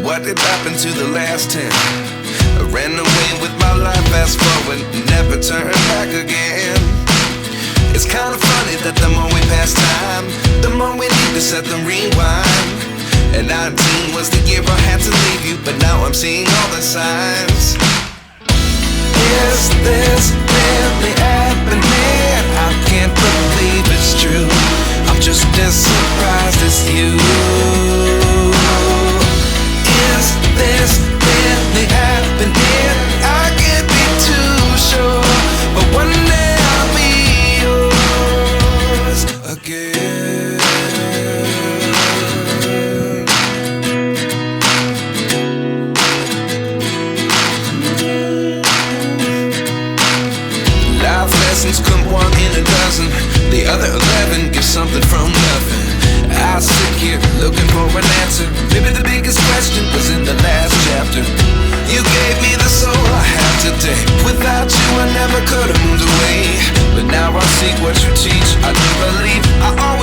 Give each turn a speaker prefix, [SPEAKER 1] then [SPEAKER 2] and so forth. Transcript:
[SPEAKER 1] What did happen to the last 10? I ran away with my life, fast forward, never turn back again. It's kind of funny that the more we pass time, the more we need to set them rewind. And 19 was the year I had to leave you, but now I'm seeing all the signs. Is this really happening? I can't believe it's true. I'm just as surprised as you. Is this really happening? I can't be too sure, but one day I'll be yours again. Life lessons come one in a dozen. The other 11 get something from nothing. I sit here looking for an answer. Maybe the biggest question was in the last chapter. You gave me the soul I have today. Without you I never could have moved away. But now I seek what you teach. I do believe I always